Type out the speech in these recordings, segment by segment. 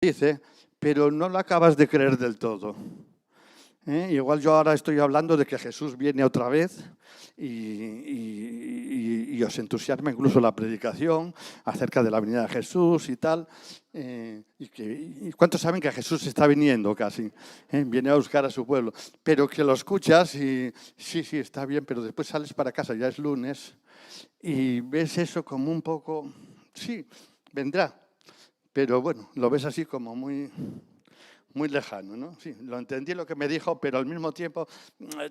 dice, pero no lo acabas de creer del todo. Igual yo ahora estoy hablando de que Jesús viene otra vez y os entusiasma incluso la predicación acerca de la venida de Jesús y tal. ¿Y cuántos saben que Jesús está viniendo casi? Viene a buscar a su pueblo. Pero que lo escuchas y sí, está bien, pero después sales para casa, ya es lunes, y ves eso como un poco, sí, vendrá. Pero bueno, lo ves así como muy lejano, ¿no? Sí, lo entendí lo que me dijo, pero al mismo tiempo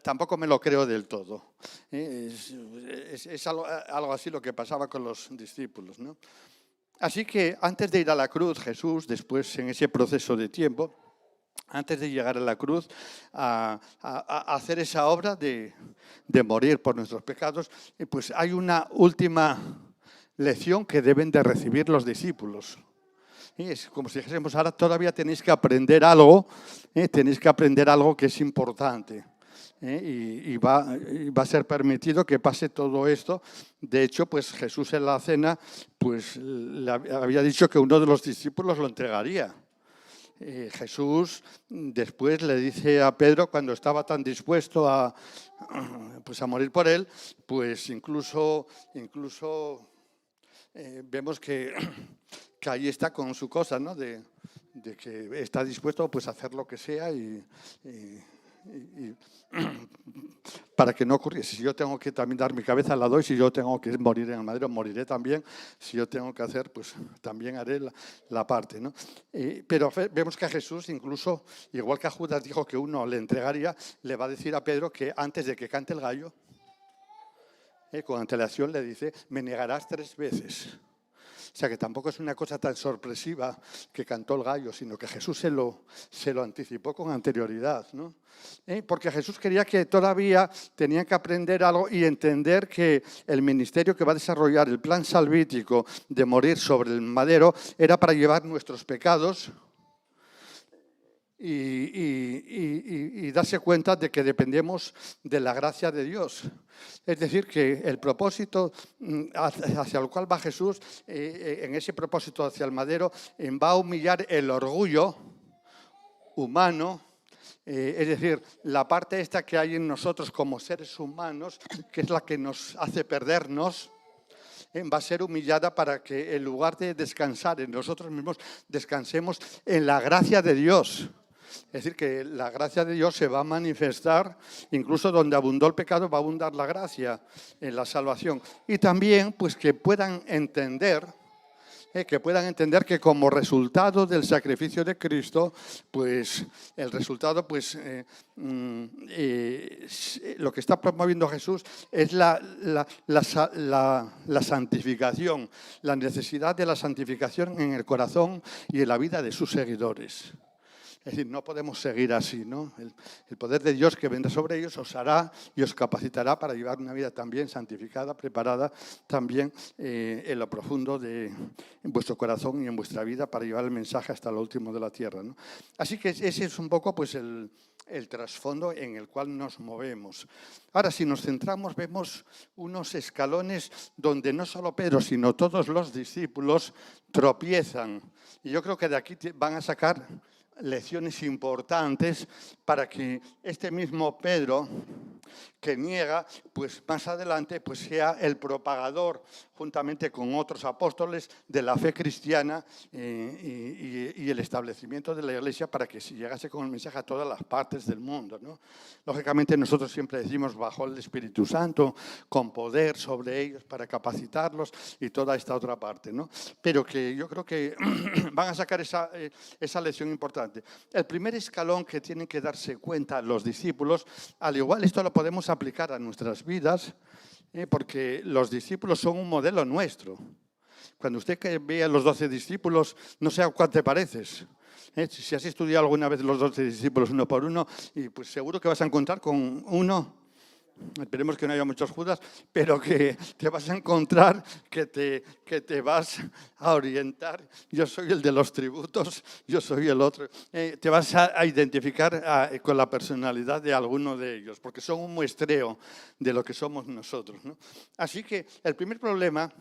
tampoco me lo creo del todo. Es algo así lo que pasaba con los discípulos, ¿no? Así que antes de ir a la cruz, Jesús, después en ese proceso de tiempo, antes de llegar a la cruz, a hacer esa obra de morir por nuestros pecados, pues hay una última lección que deben de recibir los discípulos. Es como si dijésemos, ahora todavía tenéis que aprender algo, tenéis que aprender algo que es importante. Y va a ser permitido que pase todo esto. De hecho, pues Jesús en la cena pues, le había dicho que uno de los discípulos lo entregaría. Jesús después le dice a Pedro, cuando estaba tan dispuesto a morir por él, pues incluso vemos que ahí está con su cosa, ¿no? De que está dispuesto pues, a hacer lo que sea y para que no ocurriese. Si yo tengo que también dar mi cabeza, la doy. Si yo tengo que morir en el madero, moriré también. Si yo tengo que hacer, pues también haré la parte, ¿no? Pero vemos que a Jesús, incluso, igual que a Judas dijo que uno le entregaría, le va a decir a Pedro que antes de que cante el gallo, con antelación le dice, me negarás 3 veces. O sea que tampoco es una cosa tan sorpresiva que cantó el gallo, sino que Jesús se lo anticipó con anterioridad, ¿no? Porque Jesús quería que todavía tenían que aprender algo y entender que el ministerio que va a desarrollar, el plan salvítico de morir sobre el madero, era para llevar nuestros pecados y darse cuenta de que dependemos de la gracia de Dios. Es decir, que el propósito hacia el cual va Jesús, en ese propósito hacia el madero, va a humillar el orgullo humano, es decir, la parte esta que hay en nosotros como seres humanos, que es la que nos hace perdernos, va a ser humillada para que en lugar de descansar en nosotros mismos, descansemos en la gracia de Dios. Es decir, que la gracia de Dios se va a manifestar, incluso donde abundó el pecado va a abundar la gracia en la salvación. Y también pues que puedan entender que como resultado del sacrificio de Cristo, pues el resultado, lo que está promoviendo Jesús es la santificación, la necesidad de la santificación en el corazón y en la vida de sus seguidores. Es decir, no podemos seguir así, ¿no? El poder de Dios que vendrá sobre ellos os hará y os capacitará para llevar una vida también santificada, preparada también en lo profundo de vuestro corazón y en vuestra vida para llevar el mensaje hasta lo último de la tierra, ¿no? Así que ese es un poco pues, el trasfondo en el cual nos movemos. Ahora, si nos centramos, vemos unos escalones donde no solo Pedro, sino todos los discípulos tropiezan. Y yo creo que de aquí van a sacar lecciones importantes para que este mismo Pedro que niega, pues más adelante pues sea el propagador, juntamente con otros apóstoles, de la fe cristiana y el establecimiento de la Iglesia para que se llegase con el mensaje a todas las partes del mundo, ¿no? Lógicamente nosotros siempre decimos bajo el Espíritu Santo, con poder sobre ellos para capacitarlos y toda esta otra parte, ¿no? Pero que yo creo que van a sacar esa lección importante. El primer escalón que tienen que darse cuenta los discípulos, al igual esto lo podemos aplicar a nuestras vidas, porque los discípulos son un modelo nuestro. Cuando usted ve a los 12 discípulos, no sé a cuál te pareces. Si has estudiado alguna vez los 12 discípulos uno por uno, y pues seguro que vas a encontrar con uno, esperemos que no haya muchos Judas, pero que te vas a encontrar, que te vas a orientar. Yo soy el de los tributos, yo soy el otro. Te vas a identificar con la personalidad de alguno de ellos, porque son un muestreo de lo que somos nosotros, ¿no? Así que el primer problema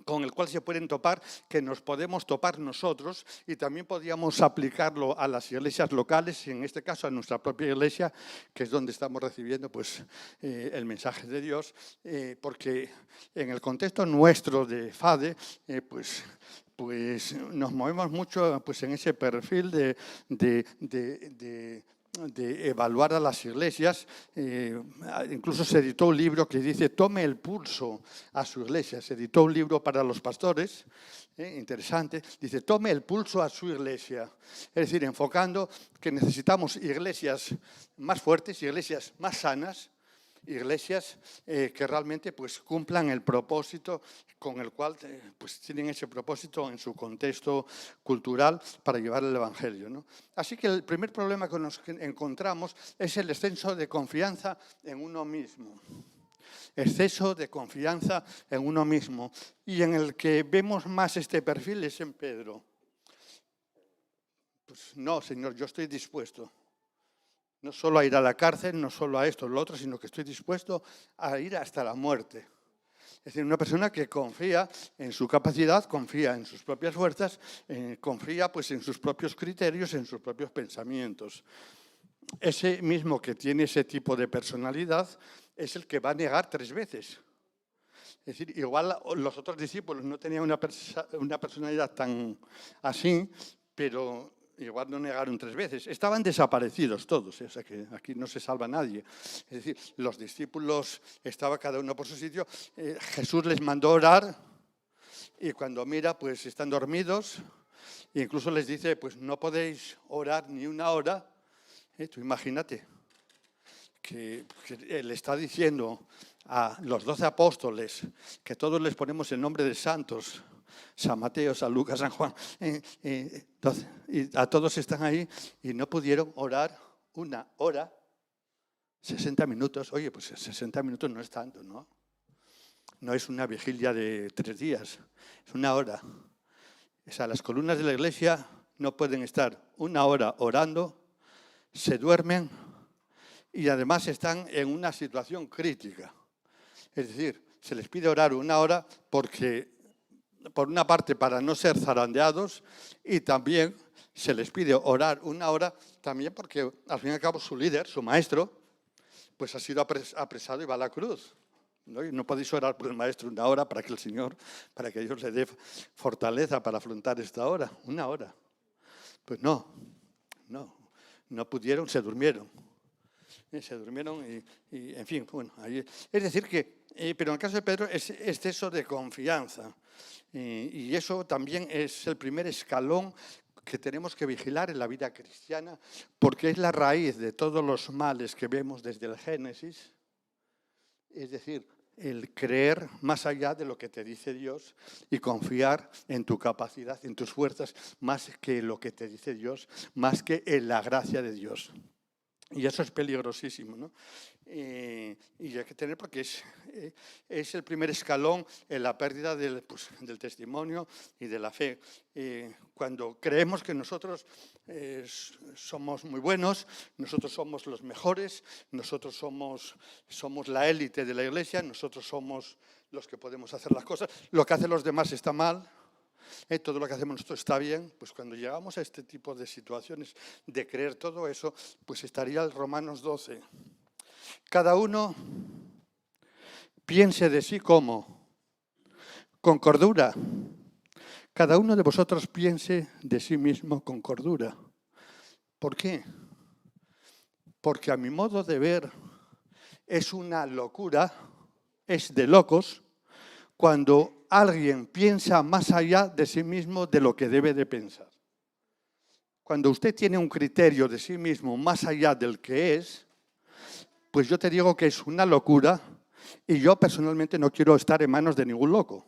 con el cual se pueden topar, que nos podemos topar nosotros, y también podríamos aplicarlo a las iglesias locales, y en este caso a nuestra propia iglesia, que es donde estamos recibiendo pues, el mensaje de Dios, porque en el contexto nuestro de FADE, pues nos movemos mucho pues, en ese perfil de evaluar a las iglesias. Incluso se editó un libro que dice tome el pulso a su iglesia. Se editó un libro para los pastores, interesante, dice tome el pulso a su iglesia. Es decir, enfocando que necesitamos iglesias más fuertes, iglesias más sanas, iglesias que realmente pues, cumplan el propósito con el cual pues, tienen ese propósito en su contexto cultural para llevar el Evangelio, ¿no? Así que el primer problema que nos encontramos es el exceso de confianza en uno mismo. Exceso de confianza en uno mismo. Y en el que vemos más este perfil es en Pedro. Pues no, Señor, yo estoy dispuesto. No solo a ir a la cárcel, no solo a esto o lo otro, sino que estoy dispuesto a ir hasta la muerte. Es decir, una persona que confía en su capacidad, confía en sus propias fuerzas, confía pues, en sus propios criterios, en sus propios pensamientos. Ese mismo que tiene ese tipo de personalidad es el que va a negar 3 veces. Es decir, igual los otros discípulos no tenían una personalidad tan así, pero igual no negaron 3 veces. Estaban desaparecidos todos, o sea que aquí no se salva nadie. Es decir, los discípulos estaban cada uno por su sitio. Jesús les mandó orar y cuando mira, pues están dormidos. E incluso les dice, pues no podéis orar ni una hora. Tú imagínate que le está diciendo a los 12 apóstoles que todos les ponemos el nombre de santos, San Mateo, San Lucas, San Juan, y a todos están ahí y no pudieron orar una hora, 60 minutos. Oye, pues 60 minutos no es tanto, ¿no? No es una vigilia de 3 días, es una hora. O sea, las columnas de la iglesia no pueden estar una hora orando, se duermen y además están en una situación crítica. Es decir, se les pide orar una hora porque, por una parte, para no ser zarandeados, y también se les pide orar una hora también porque, al fin y al cabo, su líder, su maestro, pues ha sido apresado y va a la cruz. Y no podéis orar por el maestro una hora para que el Señor, para que Dios le dé fortaleza para afrontar esta hora. Una hora. Pues no pudieron, se durmieron. Se durmieron y en fin, bueno, ahí. Es decir que, pero en el caso de Pedro es exceso de confianza. Y eso también es el primer escalón que tenemos que vigilar en la vida cristiana, porque es la raíz de todos los males que vemos desde el Génesis. Es decir, el creer más allá de lo que te dice Dios y confiar en tu capacidad, en tus fuerzas, más que lo que te dice Dios, más que en la gracia de Dios. Y eso es peligrosísimo, ¿no? Y hay que tener, porque es el primer escalón en la pérdida del testimonio y de la fe. Cuando creemos que nosotros somos muy buenos, nosotros somos los mejores, nosotros somos la élite de la iglesia, nosotros somos los que podemos hacer las cosas, lo que hacen los demás está mal. Todo lo que hacemos nosotros está bien. Pues cuando llegamos a este tipo de situaciones de creer todo eso, pues estaría el Romanos 12. Cada uno piense de sí como, con cordura. Cada uno de vosotros piense de sí mismo con cordura. ¿Por qué? Porque a mi modo de ver es una locura, es de locos, cuando alguien piensa más allá de sí mismo de lo que debe de pensar. Cuando usted tiene un criterio de sí mismo más allá del que es, pues yo te digo que es una locura y yo personalmente no quiero estar en manos de ningún loco.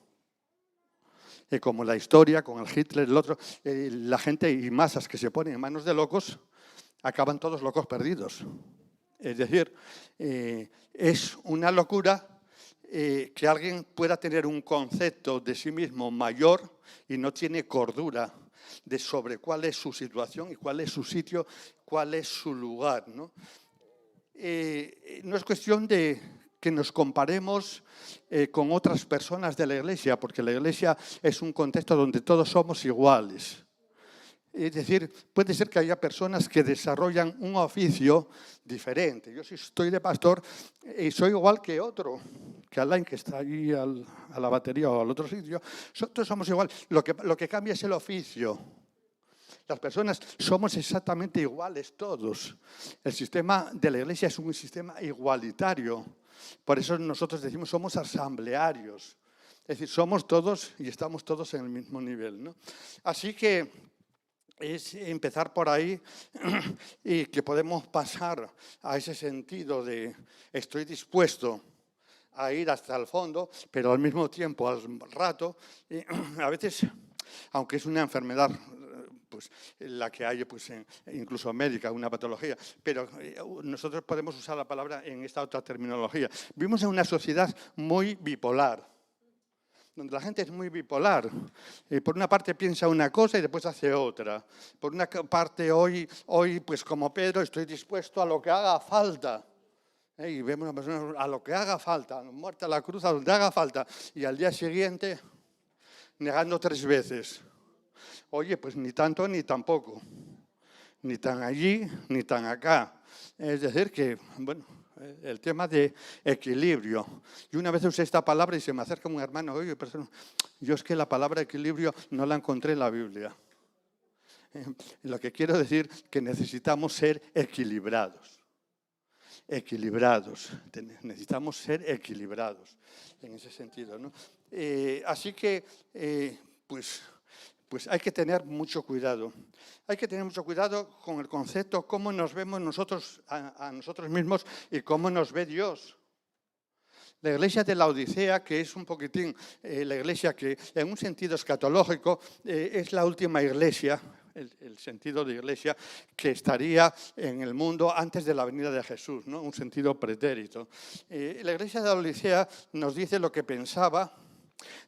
Como la historia, con el Hitler, el otro, la gente y masas que se ponen en manos de locos, acaban todos locos perdidos. Es decir, es una locura que alguien pueda tener un concepto de sí mismo mayor y no tiene cordura de sobre cuál es su situación y cuál es su sitio, cuál es su lugar, ¿no? No es cuestión de que nos comparemos con otras personas de la Iglesia, porque la Iglesia es un contexto donde todos somos iguales. Es decir, puede ser que haya personas que desarrollan un oficio diferente. Yo si estoy de pastor y soy igual que otro, que Alain, que está allí a la batería o al otro sitio, todos somos igual. Lo que cambia es el oficio. Las personas somos exactamente iguales todos. El sistema de la Iglesia es un sistema igualitario. Por eso nosotros decimos somos asamblearios. Es decir, somos todos y estamos todos en el mismo nivel, ¿no? Así que es empezar por ahí y que podemos pasar a ese sentido de estoy dispuesto a ir hasta el fondo, pero al mismo tiempo, al rato, a veces, aunque es una enfermedad pues, la que hay pues, incluso médica, una patología, pero nosotros podemos usar la palabra en esta otra terminología. Vivimos en una sociedad muy bipolar, donde la gente es muy bipolar. Por una parte piensa una cosa y después hace otra. Por una parte hoy pues como Pedro, estoy dispuesto a lo que haga falta. Y vemos a una persona a lo que haga falta, muerta a la cruz, a donde haga falta. Y al día siguiente, negando 3 veces. Oye, pues ni tanto ni tampoco. Ni tan allí, ni tan acá. Es decir que, bueno, el tema de equilibrio. Y una vez usé esta palabra y se me acerca un hermano, oye, pero yo es que la palabra equilibrio no la encontré en la Biblia. Lo que quiero decir es que necesitamos ser equilibrados. Necesitamos ser equilibrados en ese sentido, ¿no? Así que, pues hay que tener mucho cuidado. Hay que tener mucho cuidado con el concepto, cómo nos vemos nosotros a nosotros mismos y cómo nos ve Dios. La iglesia de la Odisea, que es un poquitín la iglesia que en un sentido escatológico es la última iglesia, el sentido de iglesia que estaría en el mundo antes de la venida de Jesús, ¿no? Un sentido pretérito. La iglesia de la Odisea nos dice lo que pensaba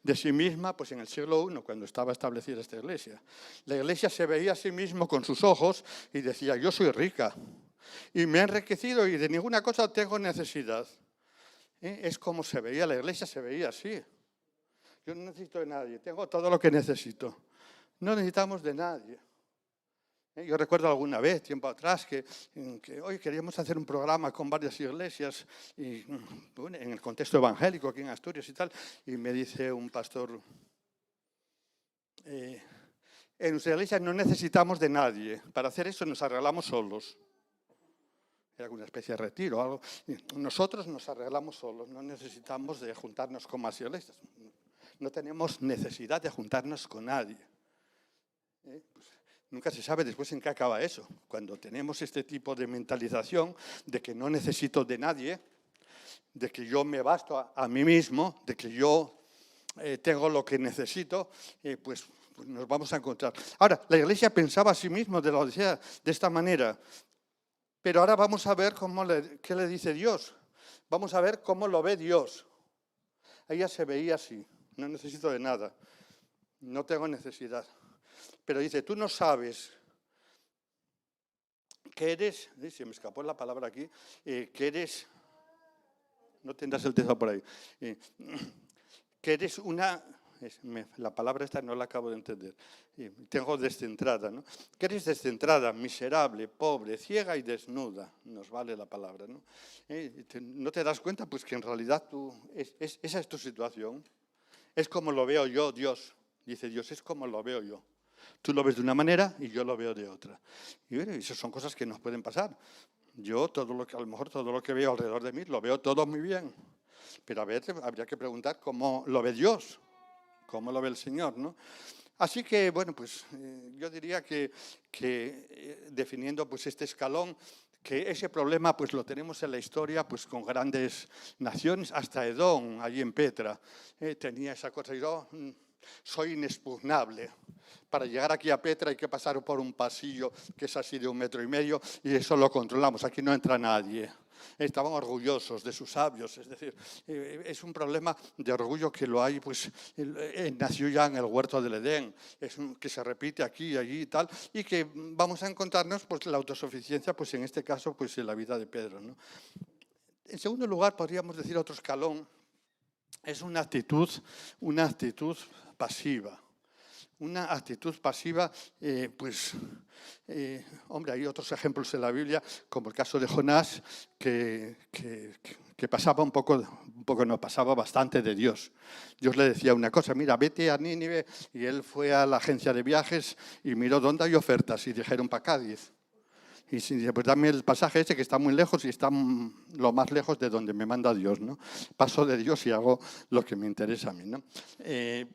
de sí misma pues en el siglo I, cuando estaba establecida esta iglesia. La iglesia se veía a sí mismo con sus ojos y decía, yo soy rica y me he enriquecido y de ninguna cosa tengo necesidad. Es como se veía, la iglesia se veía así. Yo no necesito de nadie, tengo todo lo que necesito. No necesitamos de nadie. Yo recuerdo alguna vez, tiempo atrás, que hoy queríamos hacer un programa con varias iglesias y, bueno, en el contexto evangélico aquí en Asturias y tal, y me dice un pastor, en nuestra iglesia no necesitamos de nadie, para hacer eso nos arreglamos solos. Era alguna especie de retiro o algo. Nosotros nos arreglamos solos, no necesitamos de juntarnos con más iglesias. No tenemos necesidad de juntarnos con nadie. Pues, nunca se sabe después en qué acaba eso. Cuando tenemos este tipo de mentalización de que no necesito de nadie, de que yo me basto a mí mismo, de que yo tengo lo que necesito, pues nos vamos a encontrar. Ahora, la iglesia pensaba a sí mismo de la Odisea de esta manera, pero ahora vamos a ver qué le dice Dios. Vamos a ver cómo lo ve Dios. Ella se veía así, no necesito de nada, no tengo necesidad. Pero dice, tú no sabes que eres, se me escapó la palabra aquí, que eres, no tendrás el texto por ahí, que eres una, la palabra esta no la acabo de entender, tengo descentrada, ¿no? Que eres descentrada, miserable, pobre, ciega y desnuda, nos vale la palabra, ¿no? ¿No te das cuenta? Pues que en realidad esa es tu situación, es como lo veo yo, Dios, dice Dios, es como lo veo yo. Tú lo ves de una manera y yo lo veo de otra. Y bueno, esas son cosas que nos pueden pasar. Yo a lo mejor todo lo que veo alrededor de mí lo veo todo muy bien. Pero a veces habría que preguntar cómo lo ve Dios, cómo lo ve el Señor, ¿no? Así que, bueno, pues yo diría que definiendo pues este escalón, que ese problema pues lo tenemos en la historia pues con grandes naciones, hasta Edom, allí en Petra, tenía esa cosa, yo soy inexpugnable. Para llegar aquí a Petra hay que pasar por un pasillo que es así de 1,5 metros y eso lo controlamos, aquí no entra nadie. Estaban orgullosos de sus sabios, es decir, es un problema de orgullo que lo hay, pues nació ya en el huerto del Edén, que se repite aquí, allí y tal, y que vamos a encontrarnos pues la autosuficiencia, pues en este caso, pues en la vida de Pedro, ¿no? En segundo lugar, podríamos decir otro escalón, es una actitud pasiva. Una actitud pasiva, hombre, hay otros ejemplos en la Biblia, como el caso de Jonás, que pasaba pasaba bastante de Dios. Dios le decía una cosa, mira, vete a Nínive, y él fue a la agencia de viajes y miró dónde hay ofertas, y dijeron para Cádiz. Y dice, pues dame el pasaje ese que está muy lejos y está lo más lejos de donde me manda Dios, ¿no? Paso de Dios y hago lo que me interesa a mí, ¿no?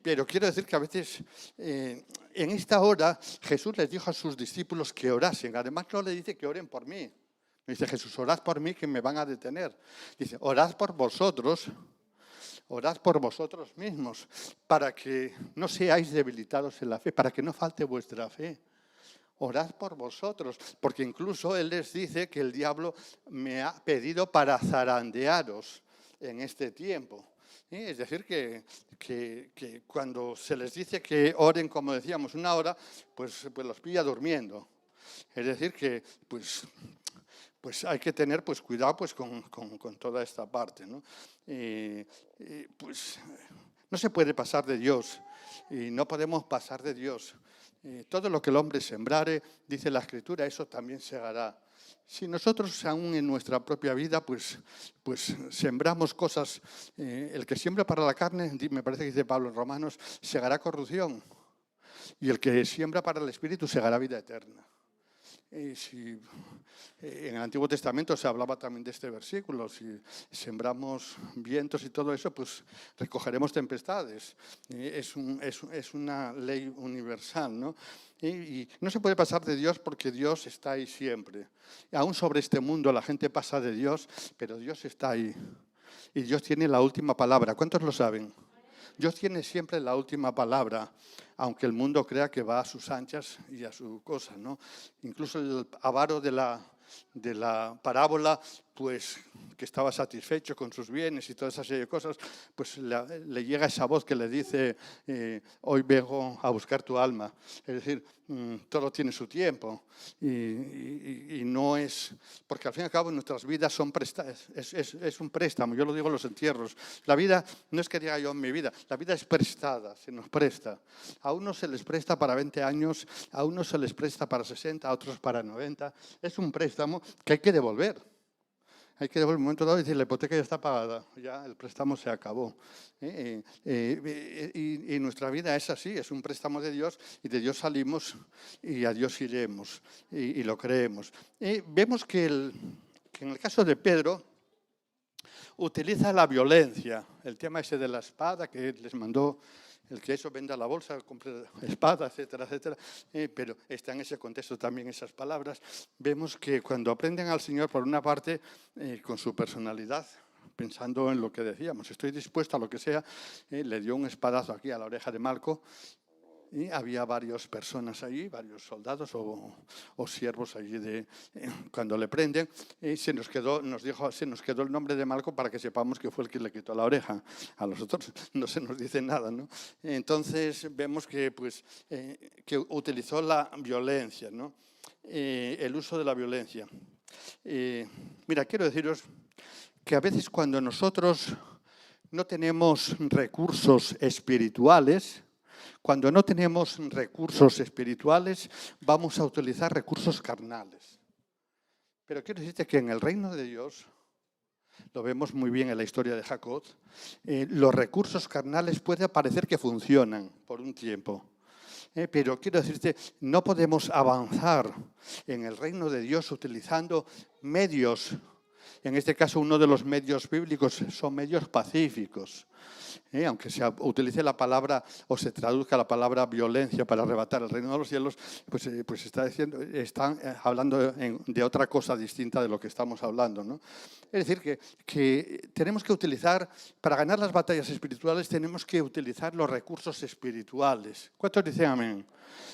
Pero quiero decir que a veces, en esta hora, Jesús les dijo a sus discípulos que orasen. Además, no le dice que oren por mí. Me dice Jesús, orad por mí que me van a detener. Dice, orad por vosotros mismos, para que no seáis debilitados en la fe, para que no falte vuestra fe. Orad por vosotros, porque incluso Él les dice que el diablo me ha pedido para zarandearos en este tiempo. Es decir, que cuando se les dice que oren, como decíamos, una hora, pues los pilla durmiendo. Es decir, que pues hay que tener cuidado con toda esta parte, ¿no? No se puede pasar de Dios y no podemos pasar de Dios. Todo lo que el hombre sembrare, dice la Escritura, eso también segará. Si nosotros aún en nuestra propia vida pues sembramos cosas, el que siembra para la carne, me parece que dice Pablo en Romanos, segará corrupción, y el que siembra para el Espíritu segará vida eterna. En el Antiguo Testamento se hablaba también de este versículo, si sembramos vientos y todo eso, pues recogeremos tempestades. Es una ley universal, ¿no? Y no se puede pasar de Dios porque Dios está ahí siempre. Aún sobre este mundo la gente pasa de Dios, pero Dios está ahí. Y Dios tiene la última palabra. ¿Cuántos lo saben? Dios tiene siempre la última palabra, aunque el mundo crea que va a sus anchas y a su cosa, ¿no? Incluso el avaro de la parábola, pues que estaba satisfecho con sus bienes y toda esa serie de cosas, pues le llega esa voz que le dice, hoy vengo a buscar tu alma. Es decir, todo tiene su tiempo y no es, porque al fin y al cabo nuestras vidas son es un préstamo, yo lo digo en los entierros. La vida no es que diga yo en mi vida, la vida es prestada, se nos presta. A unos se les presta para 20 años, a unos se les presta para 60, a otros para 90. Es un préstamo que hay que devolver. Hay que devolver un momento dado y decir, la hipoteca ya está pagada, ya el préstamo se acabó. Y nuestra vida es así, es un préstamo de Dios y de Dios salimos y a Dios iremos y lo creemos. Vemos que en el caso de Pedro utiliza la violencia, el tema ese de la espada que les mandó. El que eso venda la bolsa, compre espada, etcétera, etcétera. Pero está en ese contexto también esas palabras. Vemos que cuando aprenden al Señor, por una parte, con su personalidad, pensando en lo que decíamos, estoy dispuesto a lo que sea, le dio un espadazo aquí a la oreja de Malco. Y había varias personas allí, varios soldados o siervos allí cuando le prenden. Y se nos quedó el nombre de Malco para que sepamos que fue el que le quitó la oreja. A los otros no se nos dice nada, ¿no? Entonces vemos que utilizó la violencia, ¿no? El uso de la violencia. Mira, quiero deciros que a veces cuando nosotros no tenemos recursos espirituales, vamos a utilizar recursos carnales. Pero quiero decirte que en el reino de Dios, lo vemos muy bien en la historia de Jacob, los recursos carnales puede parecer que funcionan por un tiempo. Pero quiero decirte, no podemos avanzar en el reino de Dios utilizando medios. En este caso, uno de los medios bíblicos son medios pacíficos. Aunque se utilice la palabra o se traduzca la palabra violencia para arrebatar el reino de los cielos, pues están hablando de otra cosa distinta de lo que estamos hablando, ¿no? Es decir, que tenemos que utilizar, para ganar las batallas espirituales, tenemos que utilizar los recursos espirituales. ¿Cuántos dicen amén?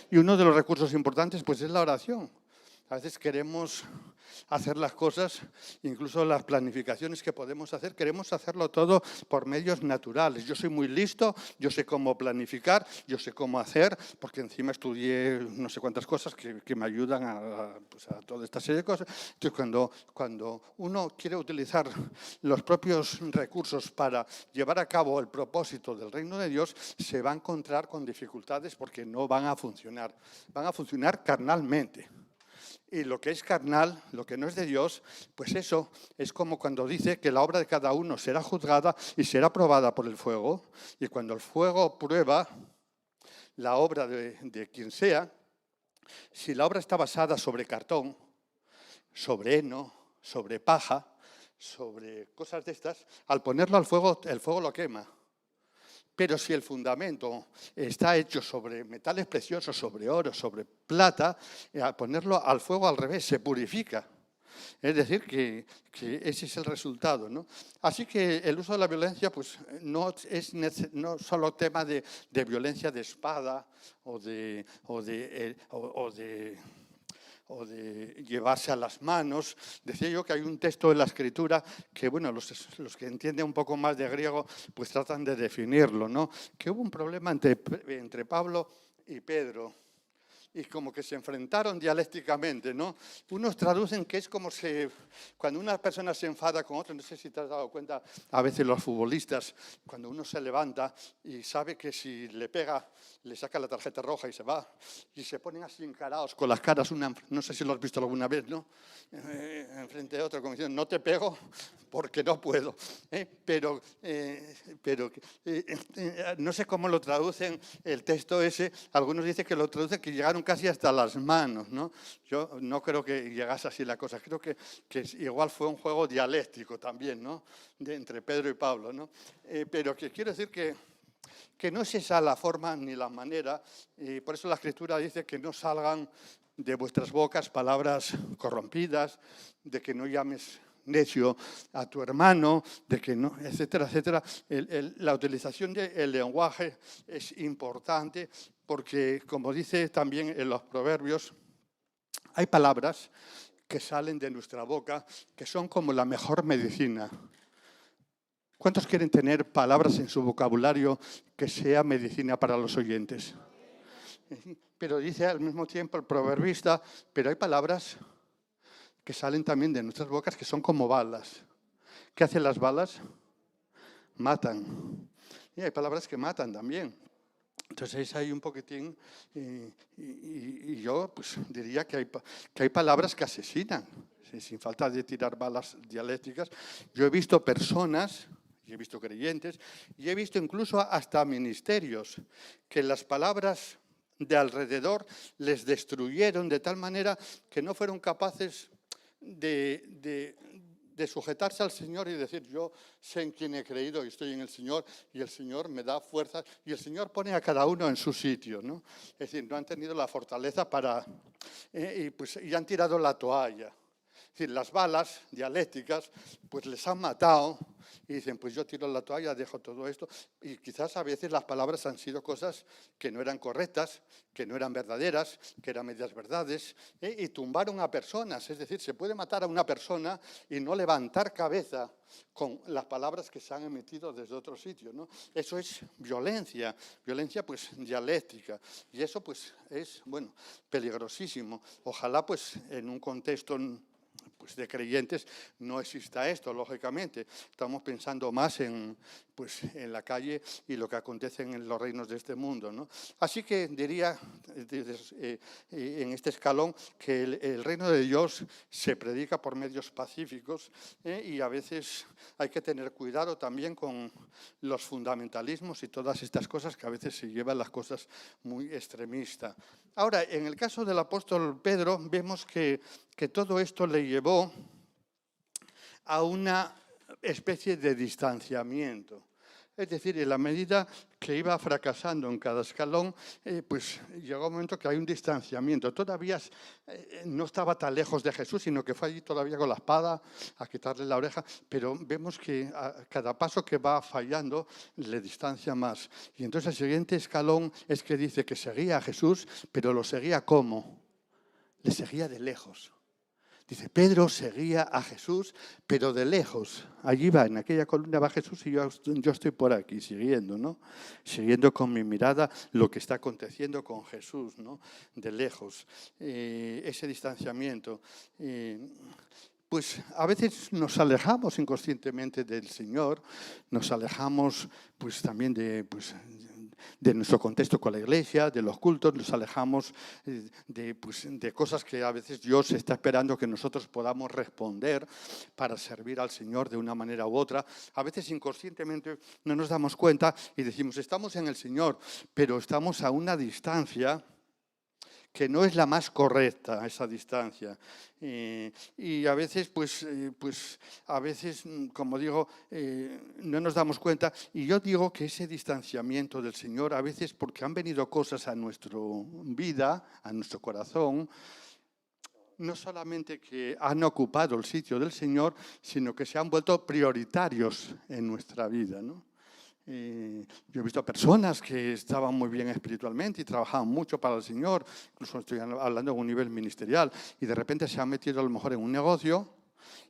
Y uno de los recursos importantes pues es la oración. A veces queremos hacer las cosas, incluso las planificaciones que podemos hacer, queremos hacerlo todo por medios naturales. Yo soy muy listo, yo sé cómo planificar, yo sé cómo hacer, porque encima estudié no sé cuántas cosas que me ayudan pues a toda esta serie de cosas. Entonces, cuando uno quiere utilizar los propios recursos para llevar a cabo el propósito del reino de Dios, se va a encontrar con dificultades porque no van a funcionar carnalmente. Y lo que es carnal, lo que no es de Dios, pues eso es como cuando dice que la obra de cada uno será juzgada y será probada por el fuego. Y cuando el fuego prueba la obra de quien sea, si la obra está basada sobre cartón, sobre heno, sobre paja, sobre cosas de estas, al ponerlo al fuego, el fuego lo quema. Pero si el fundamento está hecho sobre metales preciosos, sobre oro, sobre plata, al ponerlo al fuego al revés, se purifica. Es decir, que ese es el resultado, ¿no? Así que el uso de la violencia pues, no es no solo tema de violencia de espada o de llevarse a las manos. Decía yo que hay un texto en la Escritura que, bueno, los que entienden un poco más de griego, pues tratan de definirlo, ¿no? Que hubo un problema entre Pablo y Pedro, y como que se enfrentaron dialécticamente, ¿no? Unos traducen que es como cuando una persona se enfada con otra, no sé si te has dado cuenta, a veces los futbolistas, cuando uno se levanta y sabe que si le pega, le saca la tarjeta roja y se va, y se ponen así encarados con las caras, no sé si lo has visto alguna vez, ¿no? Enfrente de otro, como diciendo, no te pego porque no puedo. Pero no sé cómo lo traducen el texto ese. Algunos dicen que lo traducen que llegaron casi hasta las manos, ¿no? Yo no creo que llegase así la cosa. Creo que igual fue un juego dialéctico también, ¿no? Entre Pedro y Pablo, ¿no? Pero que quiero decir que no es esa la forma ni la manera, y por eso la Escritura dice que no salgan de vuestras bocas palabras corrompidas, de que no llames necio a tu hermano, de que no, etcétera, etcétera. La utilización del lenguaje es importante porque, como dice también en los proverbios, hay palabras que salen de nuestra boca que son como la mejor medicina. ¿Cuántos quieren tener palabras en su vocabulario que sea medicina para los oyentes? Pero dice al mismo tiempo el proverbista, pero hay palabras que salen también de nuestras bocas que son como balas. ¿Qué hacen las balas? Matan. Y hay palabras que matan también. Entonces hay un poquitín, y yo pues, diría que hay palabras que asesinan, sin falta de tirar balas dialécticas. Yo he visto personas, y he visto creyentes, y he visto incluso hasta ministerios, que las palabras de alrededor les destruyeron de tal manera que no fueron capaces de sujetarse al Señor y decir, yo sé en quién he creído y estoy en el Señor, y el Señor me da fuerza, y el Señor pone a cada uno en su sitio, ¿no? Es decir, no han tenido la fortaleza y han tirado la toalla. Es decir, las balas dialécticas pues les han matado y dicen, pues yo tiro la toalla, dejo todo esto. Y quizás a veces las palabras han sido cosas que no eran correctas, que no eran verdaderas, que eran medias verdades, y tumbaron a personas. Es decir, se puede matar a una persona y no levantar cabeza con las palabras que se han emitido desde otro sitio, ¿no? Eso es violencia pues dialéctica. Y eso pues es, bueno, peligrosísimo. Ojalá pues en un contexto pues de creyentes no exista esto, lógicamente. Estamos pensando más en la calle y lo que acontece en los reinos de este mundo, ¿no? Así que diría en este escalón que el reino de Dios se predica por medios pacíficos, y a veces hay que tener cuidado también con los fundamentalismos y todas estas cosas que a veces se llevan las cosas muy extremistas. Ahora, en el caso del apóstol Pedro, vemos que todo esto le llevó a una especie de distanciamiento. Es decir, en la medida que iba fracasando en cada escalón, pues llegó un momento que hay un distanciamiento. Todavía no estaba tan lejos de Jesús, sino que fue allí todavía con la espada a quitarle la oreja, pero vemos que a cada paso que va fallando le distancia más. Y entonces el siguiente escalón es que dice que seguía a Jesús, pero lo seguía ¿cómo? le seguía de lejos. Dice, Pedro seguía a Jesús, pero de lejos. Allí va, en aquella columna va Jesús y yo estoy por aquí siguiendo, ¿no? Siguiendo con mi mirada lo que está aconteciendo con Jesús, ¿no? De lejos. Ese distanciamiento. Pues a veces nos alejamos inconscientemente del Señor, nos alejamos pues también de nuestro contexto con la iglesia, de los cultos, nos alejamos de cosas que a veces Dios está esperando que nosotros podamos responder para servir al Señor de una manera u otra. A veces inconscientemente no nos damos cuenta y decimos, estamos en el Señor, pero estamos a una distancia que no es la más correcta, esa distancia. Y a veces, como digo, no nos damos cuenta. Y yo digo que ese distanciamiento del Señor, a veces porque han venido cosas a nuestra vida, a nuestro corazón, no solamente que han ocupado el sitio del Señor, sino que se han vuelto prioritarios en nuestra vida, ¿no? Yo he visto personas que estaban muy bien espiritualmente y trabajaban mucho para el Señor, incluso estoy hablando de un nivel ministerial, y de repente se han metido a lo mejor en un negocio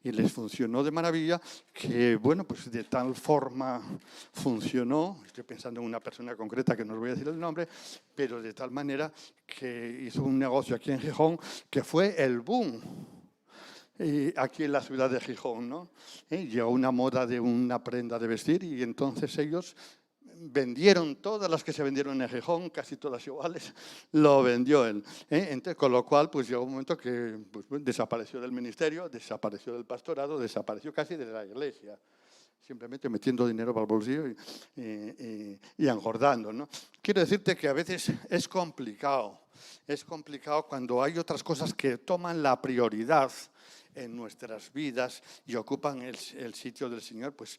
y les funcionó de maravilla, que bueno, pues de tal forma funcionó, estoy pensando en una persona concreta que no os voy a decir el nombre, pero de tal manera que hizo un negocio aquí en Gijón que fue el boom. Aquí en la ciudad de Gijón, ¿no? Llegó una moda de una prenda de vestir y entonces ellos vendieron todas las que se vendieron en Gijón, casi todas iguales, lo vendió él. Entonces, con lo cual, pues llegó un momento que desapareció del ministerio, desapareció del pastorado, desapareció casi de la iglesia, simplemente metiendo dinero para el bolsillo y engordando, ¿no? Quiero decirte que a veces es complicado cuando hay otras cosas que toman la prioridad en nuestras vidas y ocupan el sitio del Señor, pues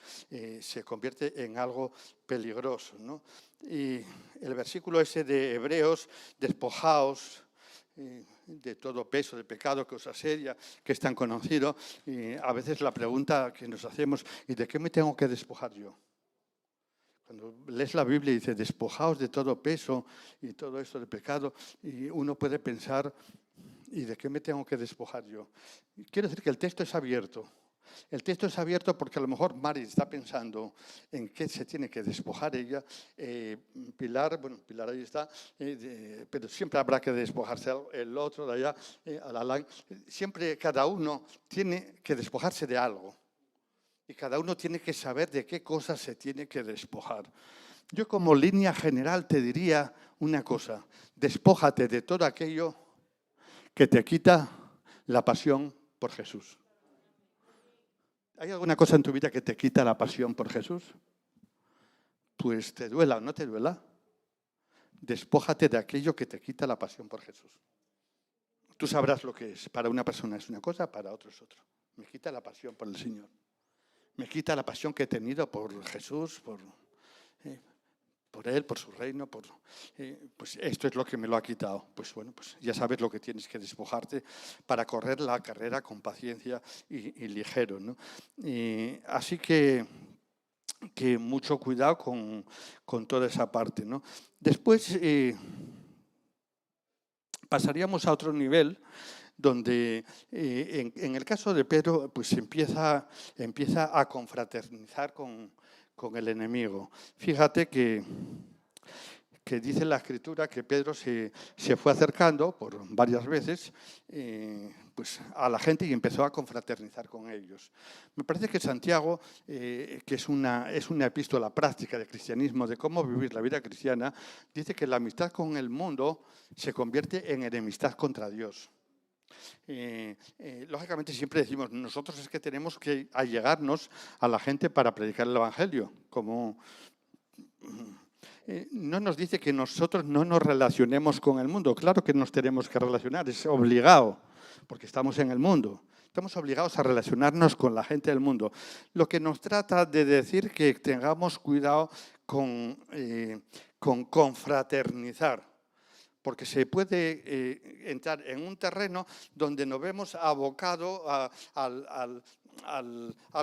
se convierte en algo peligroso, ¿no? Y el versículo ese de Hebreos, despojaos de todo peso de pecado que os asedia, que es tan conocido, y a veces la pregunta que nos hacemos, ¿y de qué me tengo que despojar yo? Cuando lees la Biblia y dice, despojaos de todo peso y todo esto de pecado, y uno puede pensar, ¿y de qué me tengo que despojar yo? Quiero decir que el texto es abierto. El texto es abierto porque a lo mejor Mari está pensando en qué se tiene que despojar ella. Pilar ahí está, pero siempre habrá que despojarse el otro de allá, Alalán. Siempre cada uno tiene que despojarse de algo. Y cada uno tiene que saber de qué cosas se tiene que despojar. Yo como línea general te diría una cosa, despójate de todo aquello que te quita la pasión por Jesús. ¿Hay alguna cosa en tu vida que te quita la pasión por Jesús? Pues te duela o no te duela, despójate de aquello que te quita la pasión por Jesús. Tú sabrás lo que es. Para una persona es una cosa, para otro es otro. Me quita la pasión por el Señor. Me quita la pasión que he tenido por Jesús, por Él, por su reino, pues esto es lo que me lo ha quitado. Pues bueno, pues ya sabes lo que tienes que despojarte para correr la carrera con paciencia y ligero, ¿no? Así que mucho cuidado con toda esa parte, ¿no? Después pasaríamos a otro nivel donde en el caso de Pedro pues empieza a confraternizar con el enemigo. Fíjate que dice la Escritura que Pedro se fue acercando por varias veces pues a la gente y empezó a confraternizar con ellos. Me parece que Santiago, que es una epístola práctica de cristianismo, de cómo vivir la vida cristiana, dice que la amistad con el mundo se convierte en enemistad contra Dios. Lógicamente siempre decimos, nosotros es que tenemos que allegarnos a la gente para predicar el Evangelio, como no nos dice que nosotros no nos relacionemos con el mundo. Claro que nos tenemos que relacionar, es obligado, porque estamos en el mundo. Estamos obligados a relacionarnos con la gente del mundo. Lo que nos trata de decir que tengamos cuidado con confraternizar, porque se puede entrar en un terreno donde nos vemos abocados al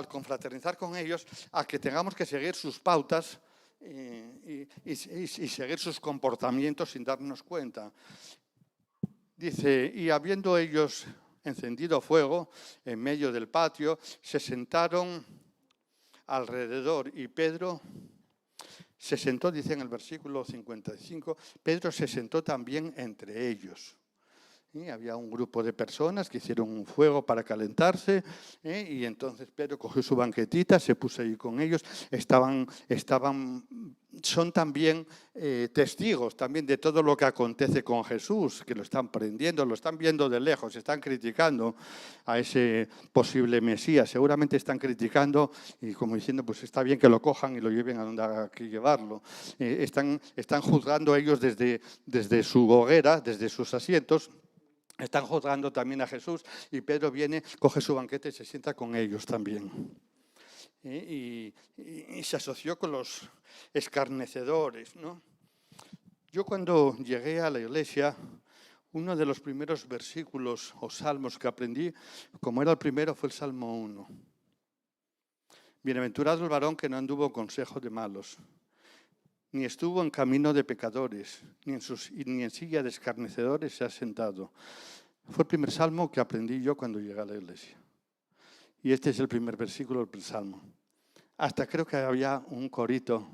confraternizar con ellos a que tengamos que seguir sus pautas y seguir sus comportamientos sin darnos cuenta. Dice, y habiendo ellos encendido fuego en medio del patio, se sentaron alrededor y Pedro se sentó, dice en el versículo 55, Pedro se sentó también entre ellos. Y había un grupo de personas que hicieron un fuego para calentarse, y entonces Pedro cogió su banquetita, se puso ahí con ellos. Son también testigos también de todo lo que acontece con Jesús, que lo están prendiendo, lo están viendo de lejos, están criticando a ese posible Mesías. Seguramente están criticando y como diciendo, pues está bien que lo cojan y lo lleven a donde haya que llevarlo. Están juzgando ellos desde su hoguera, desde sus asientos. Están juzgando también a Jesús y Pedro viene, coge su banquete y se sienta con ellos también. Y se asoció con los escarnecedores, ¿no? Yo cuando llegué a la iglesia, uno de los primeros versículos o salmos que aprendí, como era el primero, fue el Salmo 1. Bienaventurado el varón que no anduvo en consejo de malos, ni estuvo en camino de pecadores, ni en silla de escarnecedores se ha sentado. Fue el primer salmo que aprendí yo cuando llegué a la iglesia. Y este es el primer versículo del salmo. Hasta creo que había un corito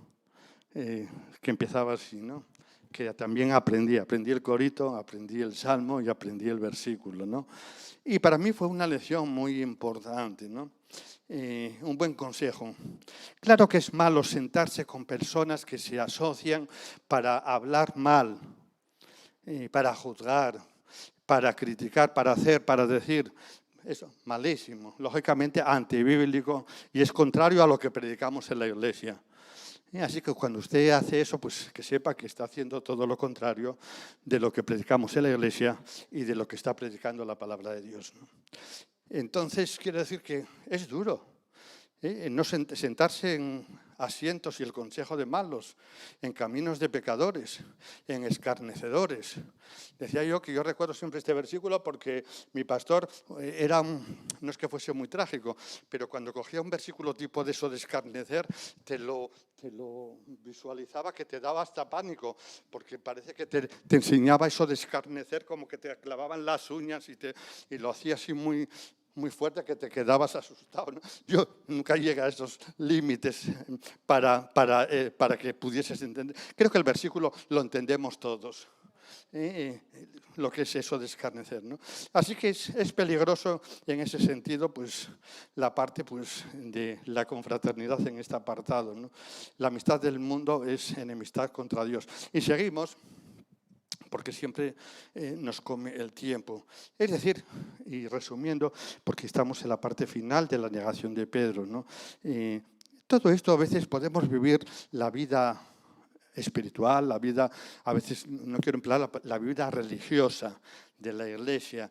que empezaba así, ¿no? Que también aprendí el corito, aprendí el salmo y aprendí el versículo, ¿no? Y para mí fue una lección muy importante, ¿no? Un buen consejo. Claro que es malo sentarse con personas que se asocian para hablar mal, para juzgar, para criticar, para hacer, para decir. Eso, malísimo, lógicamente antibíblico y es contrario a lo que predicamos en la iglesia. Así que cuando usted hace eso, pues que sepa que está haciendo todo lo contrario de lo que predicamos en la iglesia y de lo que está predicando la palabra de Dios, ¿no? Entonces, quiere decir que es duro, no sentarse en asientos y el consejo de malos, en caminos de pecadores, en escarnecedores. Decía yo que yo recuerdo siempre este versículo porque mi pastor no es que fuese muy trágico, pero cuando cogía un versículo tipo de eso de escarnecer, te lo visualizaba que te daba hasta pánico, porque parece que te enseñaba eso de escarnecer como que te clavaban las uñas y lo hacía así muy fuerte que te quedabas asustado, ¿no? Yo nunca llegué a esos límites para que pudieses entender. Creo que el versículo lo entendemos todos, lo que es eso de escarnecer, ¿no? Así que es peligroso en ese sentido, pues, la parte pues, de la confraternidad en este apartado, ¿no? La amistad del mundo es enemistad contra Dios. Y seguimos, porque siempre nos come el tiempo. Es decir, y resumiendo, porque estamos en la parte final de la negación de Pedro, ¿no? Todo esto a veces podemos vivir la vida espiritual, la vida, a veces no quiero emplear la vida religiosa de la iglesia.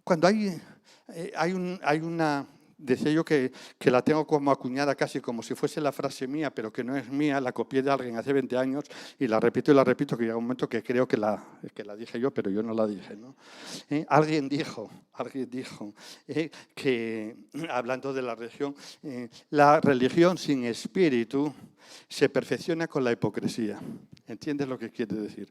Cuando hay una... Decía yo que la tengo como acuñada casi como si fuese la frase mía, pero que no es mía, la copié de alguien hace 20 años y la repito, que llega un momento que creo que la dije yo, pero yo no la dije, ¿no? Alguien dijo que, hablando de la religión sin espíritu se perfecciona con la hipocresía. ¿Entiendes lo que quiere decir?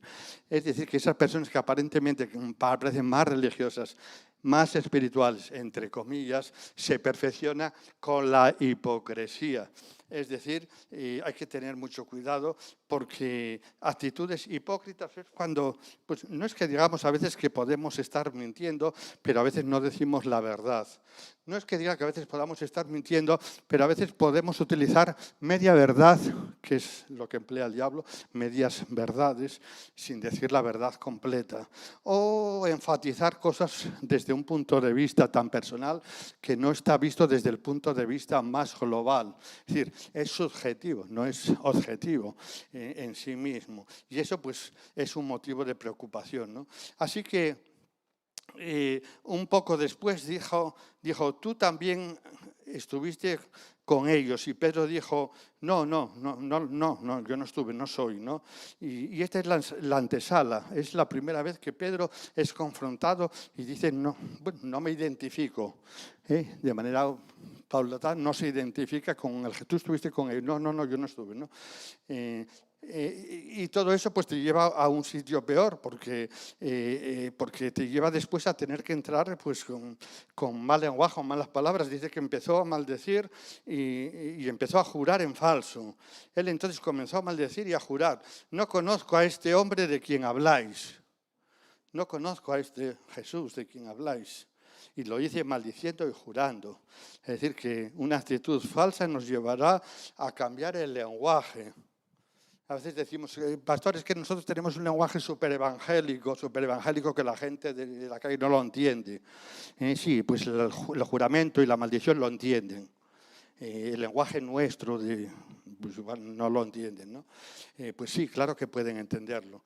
Es decir, que esas personas que aparentemente parecen más religiosas, más espirituales, entre comillas, se perfecciona con la hipocresía. Es decir, hay que tener mucho cuidado porque actitudes hipócritas es cuando, pues no es que digamos a veces que podemos estar mintiendo, pero a veces no decimos la verdad. No es que diga que a veces podamos estar mintiendo, pero a veces podemos utilizar media verdad, que es lo que emplea el diablo, medias verdades, sin decir la verdad completa. O enfatizar cosas desde un punto de vista tan personal que no está visto desde el punto de vista más global. Es decir, es subjetivo, no es objetivo en sí mismo. Y eso pues es un motivo de preocupación, ¿no? Así que un poco después dijo, tú también estuviste con ellos. Y Pedro dijo, no, yo no estuve, no soy, ¿no? Y esta es la antesala, es la primera vez que Pedro es confrontado y dice, no me identifico. De manera paulatina no se identifica con el que tú estuviste con ellos. No, yo no estuve, ¿no? Y todo eso pues te lleva a un sitio peor, porque te lleva después a tener que entrar pues con mal lenguaje, con malas palabras. Dice que empezó a maldecir y empezó a jurar en falso. Él entonces comenzó a maldecir y a jurar: no conozco a este hombre de quien habláis. No conozco a este Jesús de quien habláis. Y lo hice maldiciendo y jurando. Es decir, que una actitud falsa nos llevará a cambiar el lenguaje. A veces decimos, pastores, que nosotros tenemos un lenguaje súper evangélico que la gente de la calle no lo entiende. Sí, pues el juramento y la maldición lo entienden. El lenguaje nuestro pues igual no lo entienden, ¿no? Pues sí, claro que pueden entenderlo.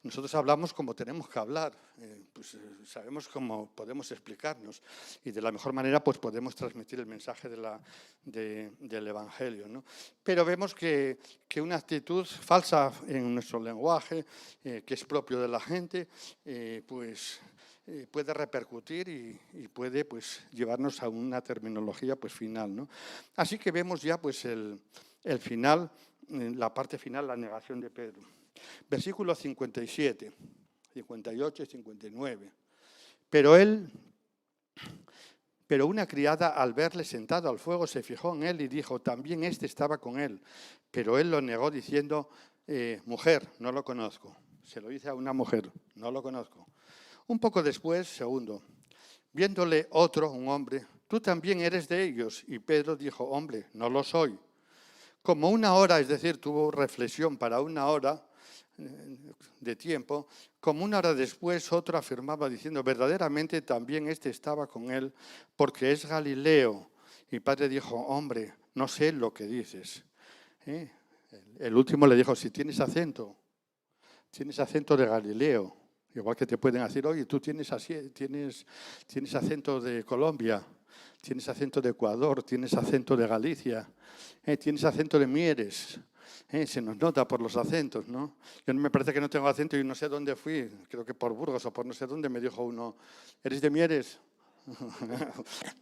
Nosotros hablamos como tenemos que hablar, sabemos cómo podemos explicarnos y de la mejor manera pues podemos transmitir el mensaje del Evangelio, ¿no? Pero vemos que una actitud falsa en nuestro lenguaje, que es propio de la gente, puede repercutir y puede pues llevarnos a una terminología pues final, ¿no? Así que vemos ya pues el final, la parte final, la negación de Pedro. Versículos 57, 58 y 59. Pero una criada, al verle sentado al fuego, se fijó en él y dijo: también este estaba con él. Pero él lo negó diciendo: mujer, no lo conozco. Se lo dice a una mujer: no lo conozco. Un poco después, segundo, viéndole otro, un hombre: tú también eres de ellos. Y Pedro dijo: hombre, no lo soy. Como una hora, es decir, tuvo reflexión para una hora de tiempo, como una hora después otro afirmaba diciendo: verdaderamente también este estaba con él, porque es Galileo. Y Padre dijo: hombre, no sé lo que dices. El último le dijo: si tienes acento de Galileo. Igual que te pueden decir: oye, tú tienes acento de Colombia, tienes acento de Ecuador, tienes acento de Galicia, tienes acento de Mieres. Se nos nota por los acentos, ¿no? Yo me parece que no tengo acento y no sé dónde fui, creo que por Burgos o por no sé dónde, me dijo uno: ¿eres de Mieres?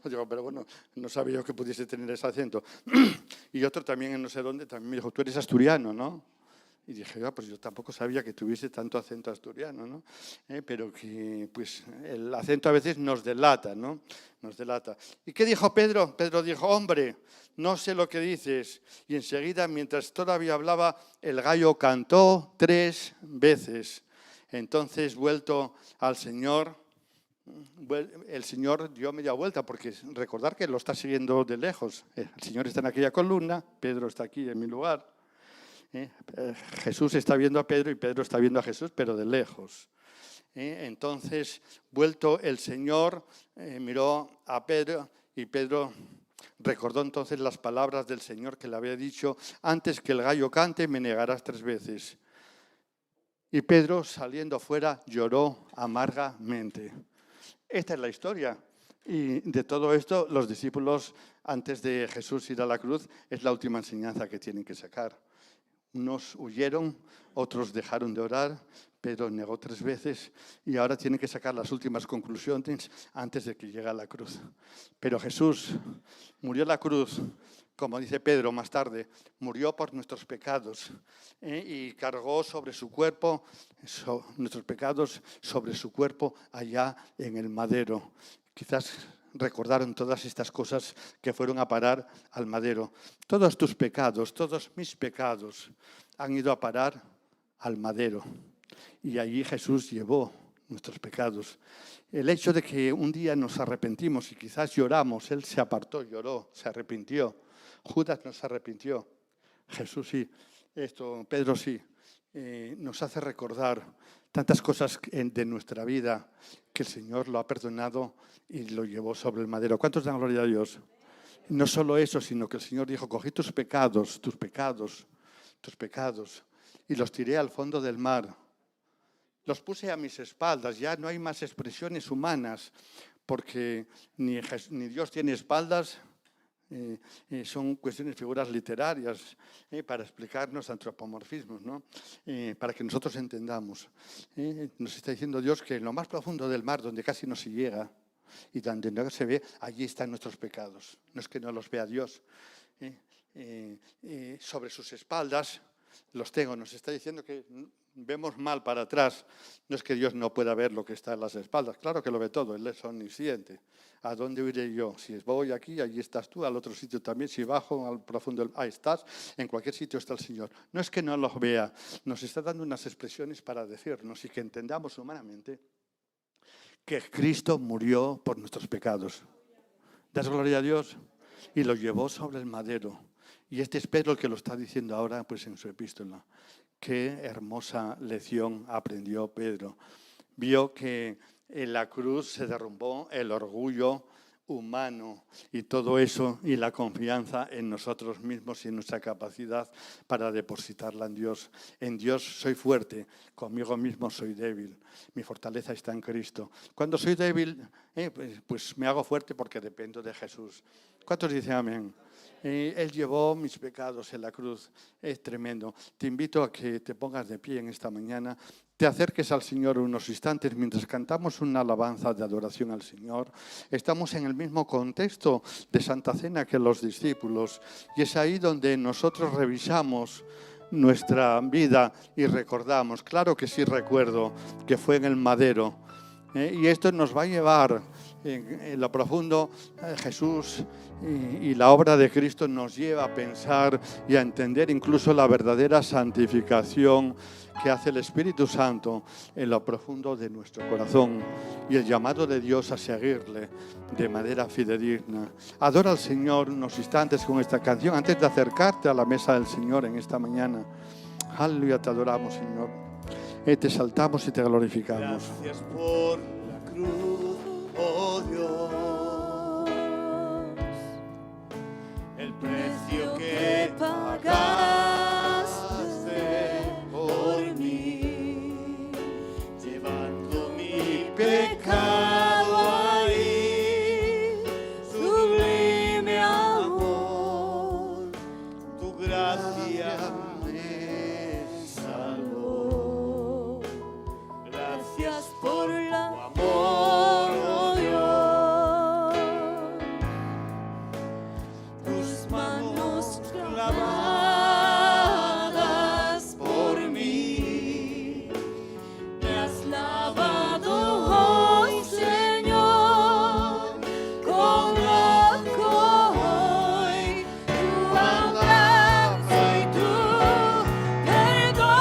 Digo, pero bueno, no sabía yo que pudiese tener ese acento. Y otro también en no sé dónde también me dijo: tú eres asturiano, ¿no? Y dije: pues yo tampoco sabía que tuviese tanto acento asturiano, ¿no? Pero que pues el acento a veces nos delata, ¿no? Nos delata. ¿Y qué dijo Pedro? Pedro dijo: hombre, no sé lo que dices. Y enseguida, mientras todavía hablaba, el gallo cantó 3 veces. Entonces, vuelto al Señor, el Señor dio media vuelta, porque recordar que lo está siguiendo de lejos. El Señor está en aquella columna, Pedro está aquí en mi lugar. Jesús está viendo a Pedro y Pedro está viendo a Jesús, pero de lejos. Entonces, vuelto el Señor, miró a Pedro y Pedro recordó entonces las palabras del Señor que le había dicho: antes que el gallo cante, me negarás 3 veces. Y Pedro, saliendo fuera, lloró amargamente. Esta es la historia. Y de todo esto, los discípulos, antes de Jesús ir a la cruz, es la última enseñanza que tienen que sacar. Unos huyeron, otros dejaron de orar, Pedro negó 3 veces y ahora tienen que sacar las últimas conclusiones antes de que llegue a la cruz. Pero Jesús murió en la cruz, como dice Pedro más tarde, murió por nuestros pecados y cargó sobre su cuerpo, nuestros pecados sobre su cuerpo allá en el madero. Quizás recordaron todas estas cosas que fueron a parar al madero. Todos tus pecados, todos mis pecados han ido a parar al madero. Y allí Jesús llevó nuestros pecados. El hecho de que un día nos arrepentimos y quizás lloramos, Él se apartó, lloró, se arrepintió. Judas no se arrepintió. Jesús sí. Pedro sí. Nos hace recordar tantas cosas de nuestra vida que el Señor lo ha perdonado y lo llevó sobre el madero. ¿Cuántos dan gloria a Dios? No solo eso, sino que el Señor dijo: cogí tus pecados, y los tiré al fondo del mar. Los puse a mis espaldas. Ya no hay más expresiones humanas, porque ni Dios tiene espaldas. Son cuestiones, figuras literarias para explicarnos antropomorfismos, ¿no? Para que nosotros entendamos. Nos está diciendo Dios que en lo más profundo del mar, donde casi no se llega y donde no se ve, allí están nuestros pecados. No es que no los vea Dios. sobre sus espaldas, los tengo. Nos está diciendo que vemos mal para atrás. No es que Dios no pueda ver lo que está en las espaldas. Claro que lo ve todo, Él es omnisciente. ¿A dónde iré yo? Si voy aquí, allí estás tú, al otro sitio también. Si bajo al profundo, ahí estás. En cualquier sitio está el Señor. No es que no los vea, nos está dando unas expresiones para decirnos y que entendamos humanamente que Cristo murió por nuestros pecados. ¿Das gloria a Dios? Y lo llevó sobre el madero. Y este es Pedro el que lo está diciendo ahora pues, en su epístola. Qué hermosa lección aprendió Pedro. Vio que en la cruz se derrumbó el orgullo humano y todo eso y la confianza en nosotros mismos y en nuestra capacidad para depositarla en Dios. En Dios soy fuerte, conmigo mismo soy débil. Mi fortaleza está en Cristo. Cuando soy débil, pues me hago fuerte porque dependo de Jesús. ¿Cuántos dicen amén? Él llevó mis pecados en la cruz. Es tremendo. Te invito a que te pongas de pie en esta mañana, te acerques al Señor unos instantes mientras cantamos una alabanza de adoración al Señor. Estamos en el mismo contexto de Santa Cena que los discípulos y es ahí donde nosotros revisamos nuestra vida y recordamos. Claro que sí recuerdo que fue en el madero. Y esto nos va a llevar en lo profundo. Jesús y la obra de Cristo nos lleva a pensar y a entender incluso la verdadera santificación que hace el Espíritu Santo en lo profundo de nuestro corazón y el llamado de Dios a seguirle de manera fidedigna. Adora al Señor unos instantes con esta canción antes de acercarte a la mesa del Señor en esta mañana. Aleluya, te adoramos, Señor. Te exaltamos y te glorificamos. Gracias por la cruz, oh Dios, el precio que pagaste por mí, llevando mi pecado ahí, sublime amor, tu gracia me salvó. Gracias por tu amor, oh Dios. Tus manos clavadas por mí, me has lavado, oh Señor, con hoy tu abrazo y tu perdón.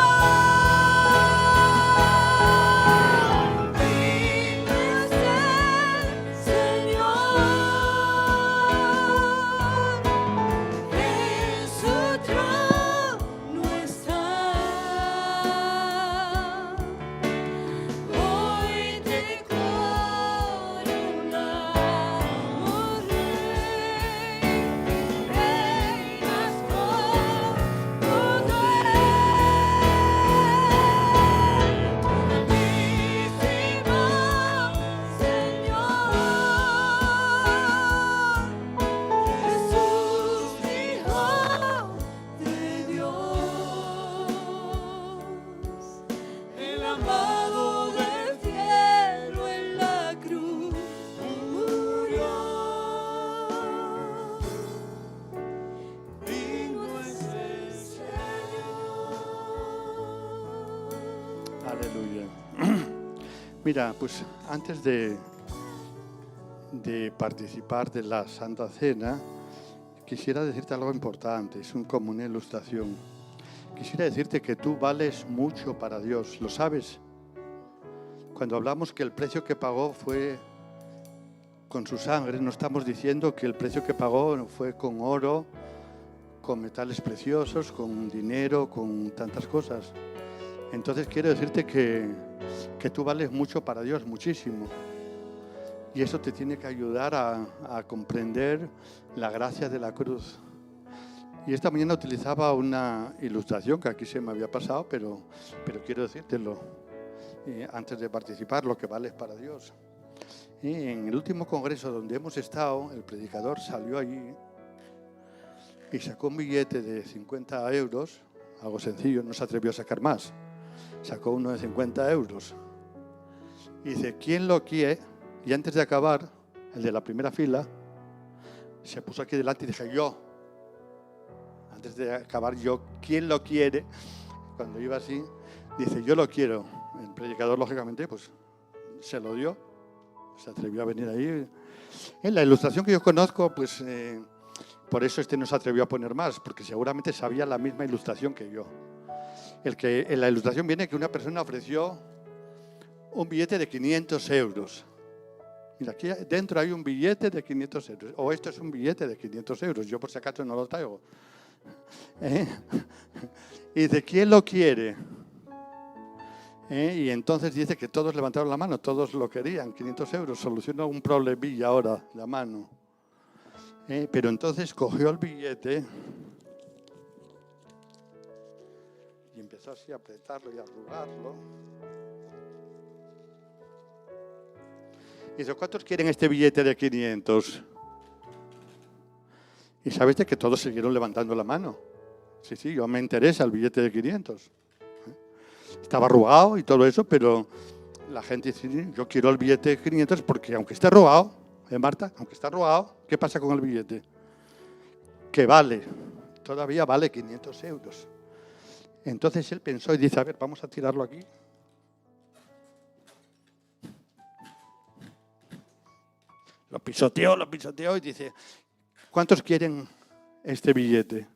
Digno es el Señor, en su trono está. Hoy te coronamos Rey, reinas por todo el Altísimo Señor. Jesús, Hijo de Dios, el amado del cielo en la cruz murió. Digno es el Señor. Aleluya. Mira, pues antes de participar de la Santa Cena, quisiera decirte algo importante, es como una ilustración. Quisiera decirte que tú vales mucho para Dios, ¿lo sabes? Cuando hablamos que el precio que pagó fue con su sangre, no estamos diciendo que el precio que pagó fue con oro, con metales preciosos, con dinero, con tantas cosas. Entonces quiero decirte que tú vales mucho para Dios, muchísimo. Y eso te tiene que ayudar a comprender la gracia de la cruz. Y esta mañana utilizaba una ilustración que aquí se me había pasado, pero quiero decírtelo antes de participar, lo que vales para Dios. En el último congreso donde hemos estado, el predicador salió allí y sacó un billete de 50 euros, algo sencillo, no se atrevió a sacar más. Sacó uno de 50 euros. Y dice, ¿quién lo quiere? Y antes de acabar, el de la primera fila, se puso aquí delante y dije, yo. antes de acabar, ¿quién lo quiere? Cuando iba así, dice, yo lo quiero. El predicador, lógicamente, pues se lo dio, se atrevió a venir ahí. En la ilustración que yo conozco, pues por eso no se atrevió a poner más, porque seguramente sabía la misma ilustración que yo. En la ilustración viene que una persona ofreció un billete de 500 euros. Mira, aquí dentro hay un billete de 500 euros. O esto es un billete de 500 euros. Yo por si acaso no lo traigo. Y dice, ¿quién lo quiere? Y entonces dice que todos levantaron la mano, todos lo querían. 500 euros, soluciona un problemilla ahora, la mano. Pero entonces cogió el billete y empezó así a apretarlo y a arrugarlo. Y dice, ¿cuántos quieren este billete de 500? Y sabes de que todos siguieron levantando la mano. Sí, yo me interesa el billete de 500. Estaba arrugado y todo eso, pero la gente dice, yo quiero el billete de 500 porque aunque esté arrugado, Marta, aunque está arrugado, ¿qué pasa con el billete? Que vale, todavía vale 500 euros. Entonces él pensó y dice, a ver, vamos a tirarlo aquí. Lo pisoteó y dice, ¿cuántos quieren este billete?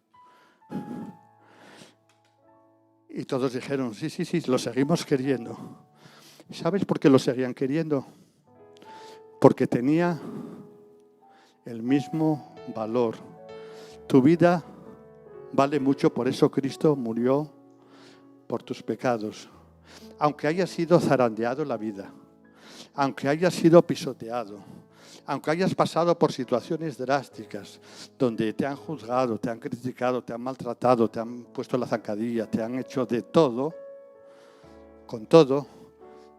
Y todos dijeron, sí, lo seguimos queriendo. ¿Sabes por qué lo seguían queriendo? Porque tenía el mismo valor. Tu vida vale mucho, por eso Cristo murió por tus pecados. Aunque hayas sido zarandeado en la vida, aunque hayas sido pisoteado, aunque hayas pasado por situaciones drásticas donde te han juzgado, te han criticado, te han maltratado, te han puesto la zancadilla, te han hecho de todo, con todo,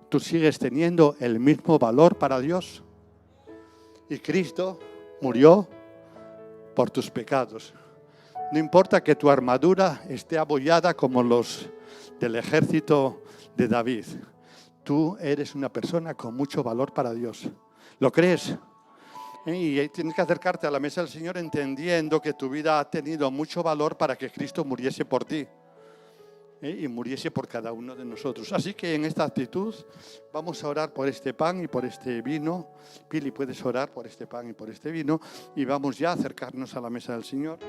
tú sigues teniendo el mismo valor para Dios. Y Cristo murió por tus pecados. No importa que tu armadura esté abollada como los del ejército de David. Tú eres una persona con mucho valor para Dios. ¿Lo crees? Y tienes que acercarte a la mesa del Señor entendiendo que tu vida ha tenido mucho valor para que Cristo muriese por ti y muriese por cada uno de nosotros. Así que en esta actitud vamos a orar por este pan y por este vino. Pili, puedes orar por este pan y por este vino y vamos ya a acercarnos a la mesa del Señor.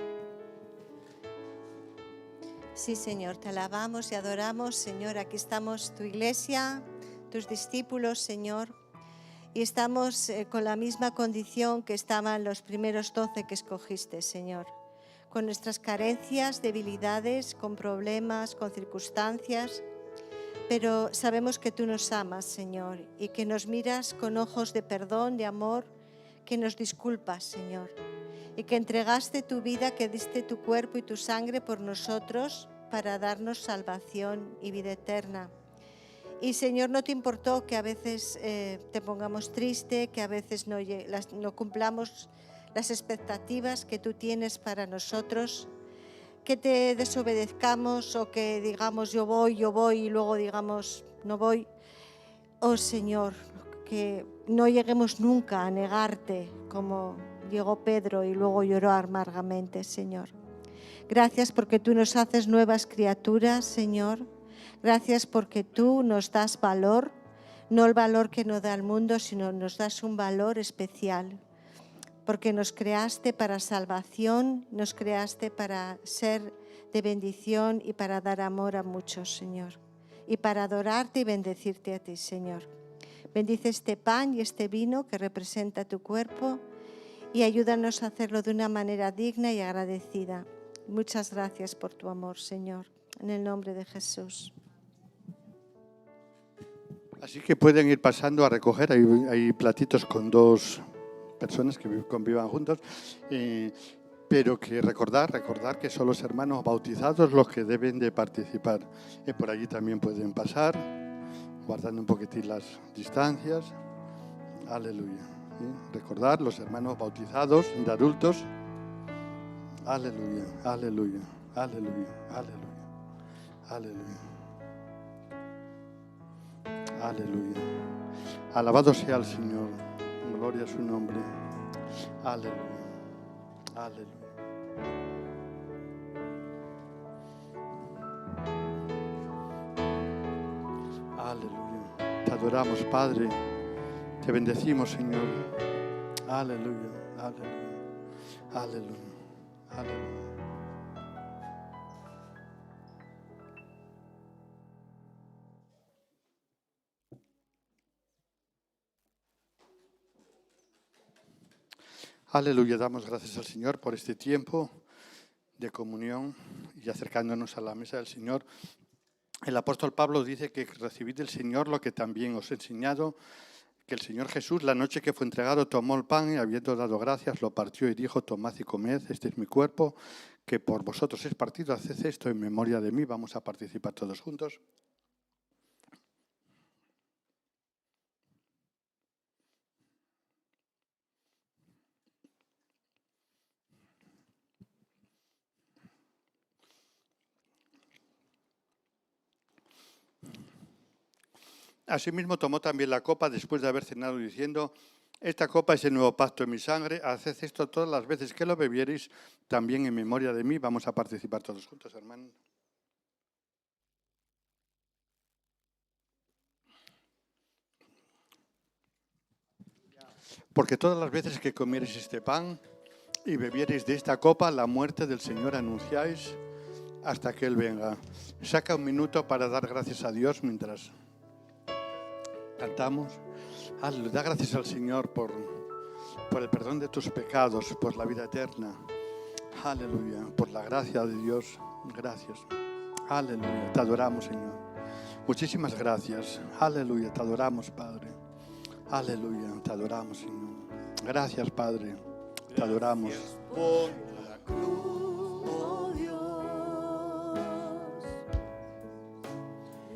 Sí, Señor, te alabamos y adoramos, Señor. Aquí estamos, tu iglesia, tus discípulos, Señor. Y estamos con la misma condición que estaban los primeros 12 que escogiste, Señor. Con nuestras carencias, debilidades, con problemas, con circunstancias. Pero sabemos que tú nos amas, Señor, y que nos miras con ojos de perdón, de amor, que nos disculpas, Señor. Y que entregaste tu vida, que diste tu cuerpo y tu sangre por nosotros para darnos salvación y vida eterna. Y Señor, no te importó que a veces te pongamos triste, que a veces no cumplamos las expectativas que tú tienes para nosotros, que te desobedezcamos o que digamos yo voy y luego digamos no voy. Oh Señor, que no lleguemos nunca a negarte como llegó Pedro y luego lloró amargamente, Señor. Gracias porque tú nos haces nuevas criaturas, Señor. Gracias porque tú nos das valor, no el valor que nos da el mundo, sino nos das un valor especial. Porque nos creaste para salvación, nos creaste para ser de bendición y para dar amor a muchos, Señor. Y para adorarte y bendecirte a ti, Señor. Bendice este pan y este vino que representa tu cuerpo y ayúdanos a hacerlo de una manera digna y agradecida. Muchas gracias por tu amor, Señor. En el nombre de Jesús. Así que pueden ir pasando a recoger, hay platitos con 2 personas que convivan juntos, pero que recordar que son los hermanos bautizados los que deben de participar. Por allí también pueden pasar, guardando un poquitín las distancias. Aleluya. Recordar los hermanos bautizados de adultos. Aleluya, aleluya, aleluya, aleluya, aleluya. Aleluya. Alabado sea el Señor. Gloria a su nombre. Aleluya. Aleluya. adoramos, Padre. Te bendecimos, Señor. Aleluya, aleluya, aleluya, aleluya. Aleluya, damos gracias al Señor por este tiempo de comunión y acercándonos a la mesa del Señor. El apóstol Pablo dice que recibid del Señor lo que también os he enseñado, que el Señor Jesús, la noche que fue entregado, tomó el pan y habiendo dado gracias, lo partió y dijo: tomad y comed, este es mi cuerpo, que por vosotros es partido, haced esto en memoria de mí. Vamos a participar todos juntos. Asimismo tomó también la copa después de haber cenado diciendo: esta copa es el nuevo pacto en mi sangre, haced esto todas las veces que lo bebiereis, también en memoria de mí. Vamos a participar todos juntos, hermanos. Porque todas las veces que comiereis este pan y bebiereis de esta copa, la muerte del Señor anunciáis hasta que Él venga. Saca un minuto para dar gracias a Dios mientras cantamos. Da gracias al Señor por el perdón de tus pecados, por la vida eterna. Aleluya, por la gracia de Dios. Gracias. Aleluya, te adoramos, Señor. Muchísimas gracias. Aleluya, te adoramos, Padre. Aleluya, te adoramos, Señor. Gracias, Padre. Te adoramos. Por la cruz, oh Dios,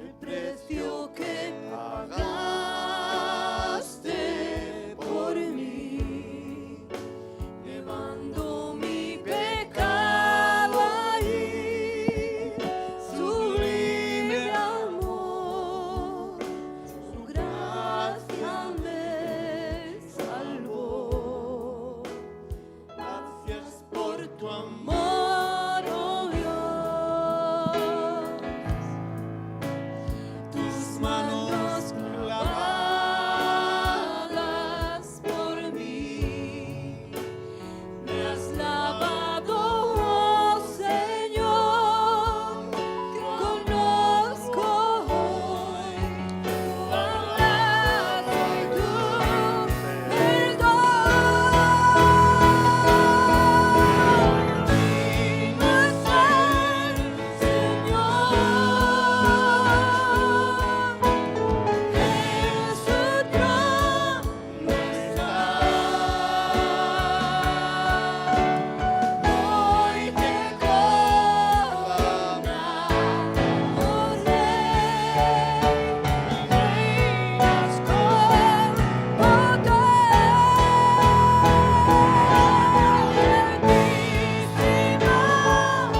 el precio que pagaste por mí, llevando mi pecado ahí, sublime amor, su gracia me salvó. Gracias por tu amor, oh Dios. Tus manos clavadas por mí, me has lavado, oh Señor. Conozco hoy la gracia y tu perdón. Digno es el Señor, en su trono está. Hoy te corona, oh Rey, reinas con poder. Altísimo Señor,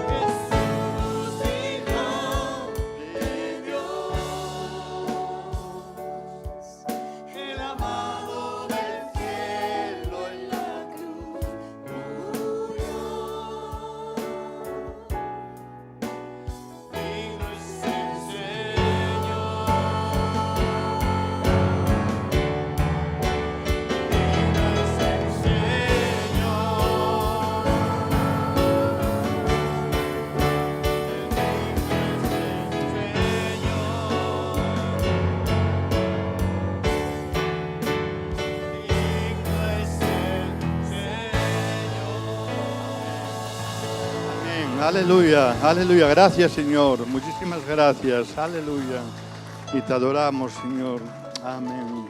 Jesús, Hijo de Dios, el amado del cielo en la cruz murió. Digno es el Señor, digno es el Amén. Aleluya, aleluya. Gracias, Señor. Muchísimas gracias. Aleluya. Y te adoramos, Señor. Amén.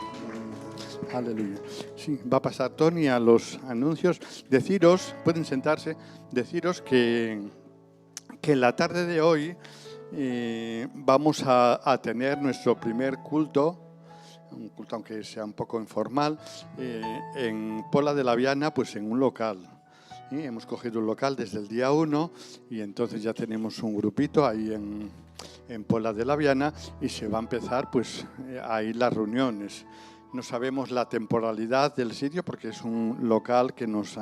Aleluya. Sí, va a pasar Tony a los anuncios. Deciros, pueden sentarse, deciros que en la tarde de hoy vamos a tener nuestro primer culto, un culto aunque sea un poco informal, en Pola de la Viana, pues en un local. Hemos cogido un local desde el día 1 y entonces ya tenemos un grupito ahí en Pola de la Viana y se va a empezar pues ahí las reuniones. No sabemos la temporalidad del sitio porque es un local que nos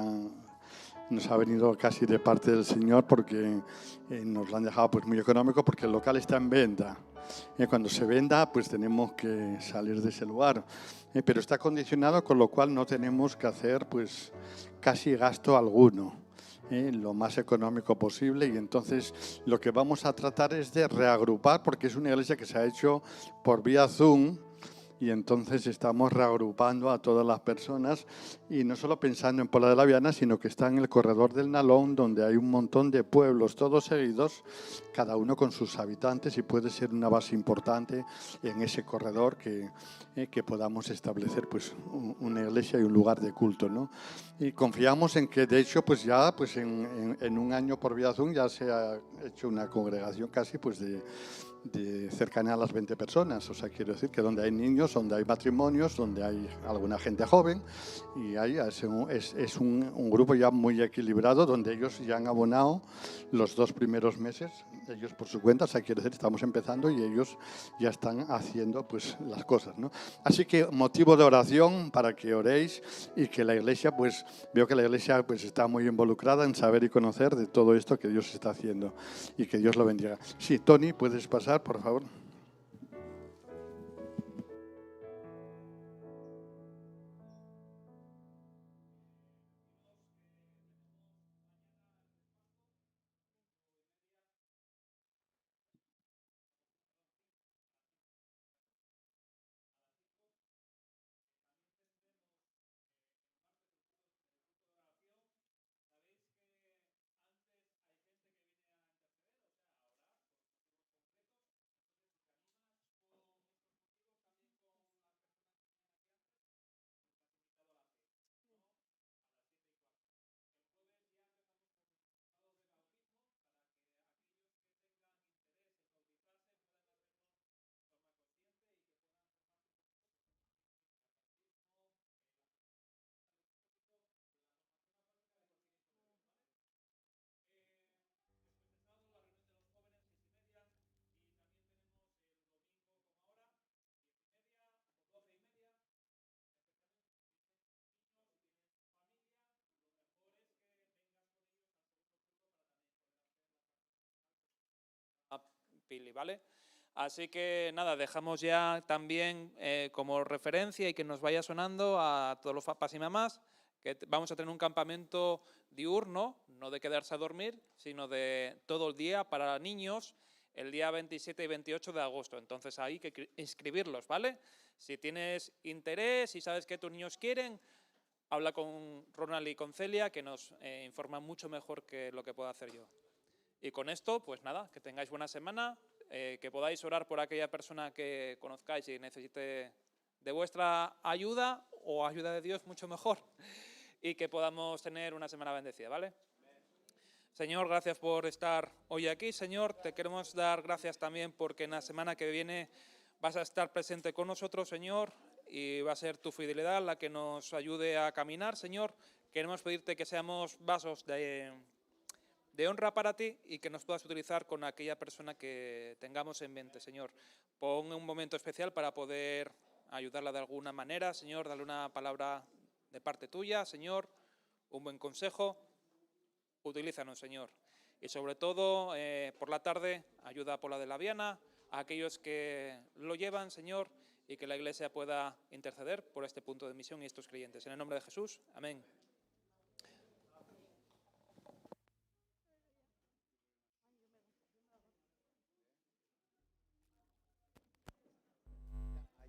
nos ha venido casi de parte del Señor porque nos lo han dejado pues muy económico porque el local está en venta. Cuando se venda pues tenemos que salir de ese lugar, pero está condicionado, con lo cual no tenemos que hacer pues casi gasto alguno. Lo más económico posible, y entonces lo que vamos a tratar es de reagrupar, porque es una iglesia que se ha hecho por vía Zoom, y entonces estamos reagrupando a todas las personas, y no solo pensando en Pola de la Viana, sino que está en el corredor del Nalón, donde hay un montón de pueblos todos seguidos, cada uno con sus habitantes, y puede ser una base importante en ese corredor que podamos establecer pues una iglesia y un lugar de culto, ¿no? Y confiamos en que, de hecho, pues ya pues en un año por vía Zoom ya se ha hecho una congregación casi pues de cercana a las 20 personas. O sea, quiero decir que donde hay niños, donde hay matrimonios, donde hay alguna gente joven, y ahí es un grupo ya muy equilibrado, donde ellos ya han abonado los 2 primeros meses, ellos por su cuenta. O sea, quiero decir, estamos empezando y ellos ya están haciendo pues las cosas, ¿no? Así que motivo de oración para que oréis, y que la iglesia, pues veo que la iglesia pues está muy involucrada en saber y conocer de todo esto que Dios está haciendo, y que Dios lo bendiga. Sí, Tony, puedes pasar, por favor. Pili, ¿vale? Así que nada, dejamos ya también como referencia y que nos vaya sonando a todos los papás y mamás que vamos a tener un campamento diurno, no de quedarse a dormir, sino de todo el día para niños, el día 27 y 28 de agosto. Entonces hay que inscribirlos, ¿vale? Si tienes interés y sabes que tus niños quieren, habla con Ronald y con Celia, que nos informan mucho mejor que lo que puedo hacer yo. Y con esto, pues nada, que tengáis buena semana, que podáis orar por aquella persona que conozcáis y necesite de vuestra ayuda, o ayuda de Dios mucho mejor, y que podamos tener una semana bendecida, ¿vale? Señor, gracias por estar hoy aquí. Señor, te queremos dar gracias también porque en la semana que viene vas a estar presente con nosotros, Señor, y va a ser tu fidelidad la que nos ayude a caminar, Señor. Queremos pedirte que seamos vasos de honra para ti, y que nos puedas utilizar con aquella persona que tengamos en mente, Señor. Pon un momento especial para poder ayudarla de alguna manera, Señor. Dale una palabra de parte tuya, Señor, un buen consejo. Utilízanos, Señor. Y sobre todo, por la tarde, ayuda a Pola de la Viana, a aquellos que lo llevan, Señor, y que la Iglesia pueda interceder por este punto de misión y estos creyentes. En el nombre de Jesús, amén.